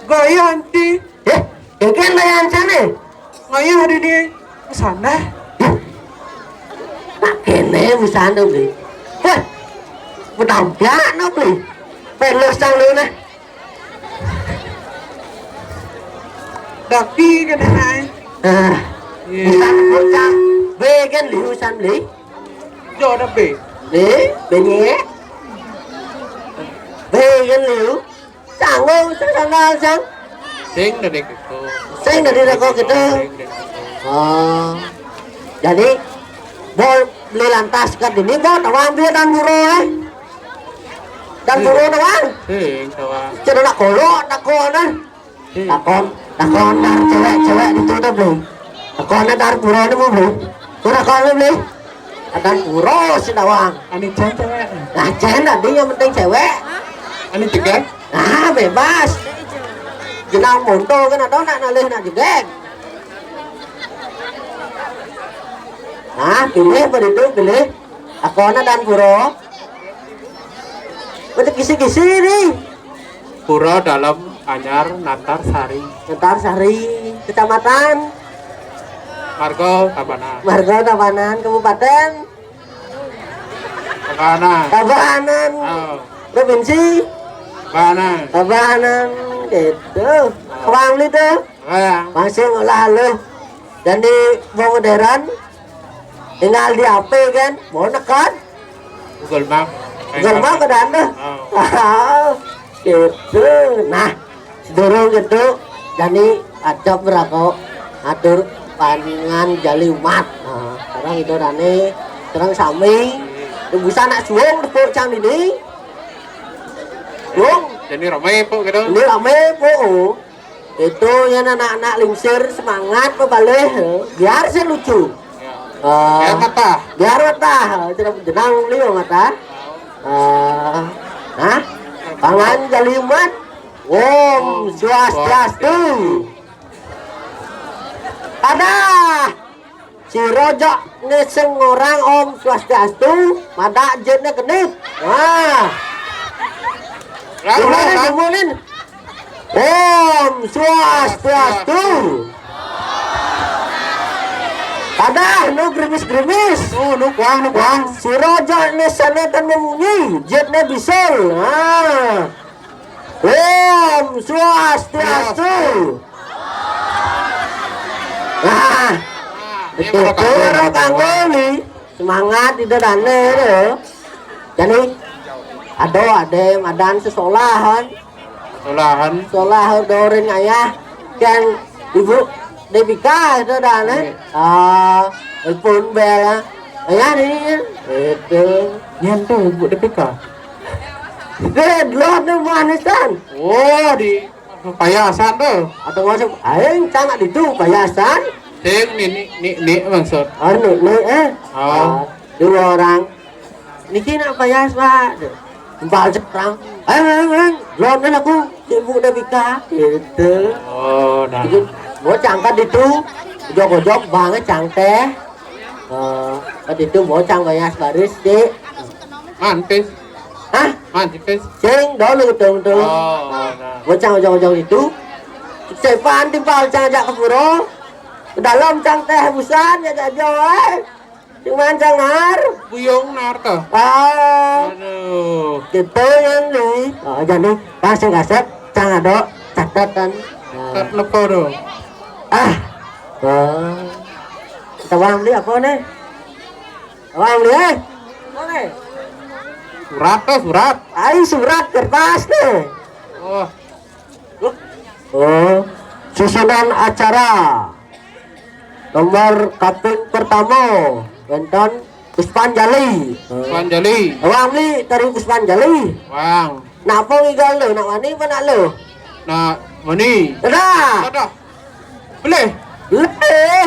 Gaya anti. Ikan layan sana. Ngaya hari ini sana. Tak kene bisa anda beli. Hah, berdampyak no beli. Pelos sang lu nah. Daki kan này. Bisa bocah. Vegan liu san beli. Jo đã bể. Beli nhé. Vegan liu. Sang ngu sang sandal sang. Sing dari gitu. Sing dari rako gitu. Jadi bol beli lantas kat ini bol tawang dia dan buru dan buru tawang Sing tawang. Cina nak kolok nak konan takon dar cewek ditutup beli takonnya dar buru ini mau beli takon beli dan buru si tawang Ani cen cewek. nah cen tadi yang penting cewek Ani cegat. nah bebas jenang monto kan ada nak nalih nak jeget. Nah, pilih pada itu pilih. Akona dan puro. Pada kisi-kisi nih. Pura dalam Anyar Natar Sari. Natar Sari, kecamatan. Margo Tabanan. Margo Tabanan, kabupaten. Tabanan. Provinsi. Tabanan. Gitu. Kawang itu. Masih ngolah lu. Dan di bawah modern. Tinggal di HP kan, mau nekan Google Map ke dana gitu. Nah dorong gitu jadi acap berako atur paningan jali umat sekarang itu dane sekarang sami bisa nak suung tepuk cang ini suung jadi ramai po gitu ini ramai po itu yang anak-anak lingsir semangat pebalik biar saya lucu biar mata tidak jenang liu mata pangan jali umat Om Swastiastu ada si rojok ngeseng orang Om Swastiastu mada jetnya kenit gimana Om Swastiastu ada nu grimis nu kuang si roja ne sana kan memunyi jetnya bisul Om Swastiastu itu orang kanggo semangat di dadane jadi ada madan sesolahan dorin ayah kan ibu Debika itu dah pun bela ayah ni itu nyentuh ibu Debika lot tu Afghanistan di payasan tuh atau masuk aing sangat itu payasan sing ni maksud dua orang niki nak payas pak Jempal Jepang lot ni aku ibu Debika gitu nah mau cangkat itu jok banget cangteh itu mau cang banyak baris sih mantis ceng dulu tuh mau cang jok itu sepan timpal cang jak ke puro ke dalam cangteh busan ya jak jauh cuman cang nar buyung nar tuh aduh gitu yang nih jadi kasih kaset cang ada catatan lepo dong tawang beli apa nih? Tawang beli surat kertas nih. susunan acara nomor kaping pertama Wonten Puspanjali. Puspanjali. Wang li dari Puspanjali. Wang. Nak apa ngigal lo? Nak wani apa nak lo? Nak mani. Dah. Dah. Boleh. Boleh.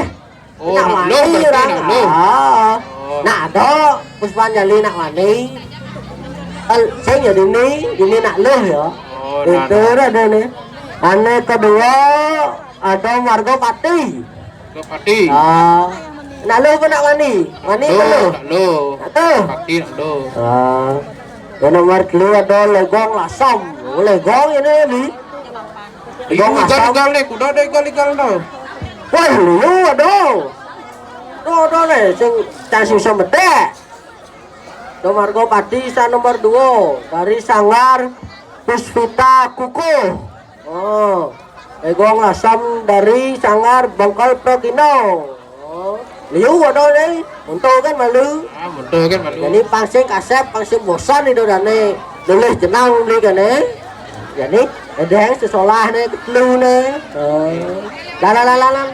Oh, Nak nak lo wani berarti orang. nak lo. Ah. Oh. Nak ada Puspanjali nak wani. Saya jadi ini nak lo ya. Oh, Itu ada nih. Ane kedua ada Margo Pati. Ke Pati. Ah. Nak lo apa nak wani? Wani apa lo? Nak lo. Nak tu. Pati nak lo. Ah. Yang nomor 2 ada Legong Lasam. Legong ini ni. Legong Lasam. Igal ni, kuda ada igal tau. Wah, lu ada. Ada ni sing casi semedek. Nomor go Pati sa nomor 2 dari Sanggar Puspita Kuku. Oh. Legong Lasam dari Sanggar Bangkal Prokino. Oh. Liu ada ni. Untuk kan malu. Ah, betul kan malu. Jadi pangsing kasep, pangsing bosan itu dane nulis jenang beli kan jadi ada yang sesolah nih ketelu nih. Lala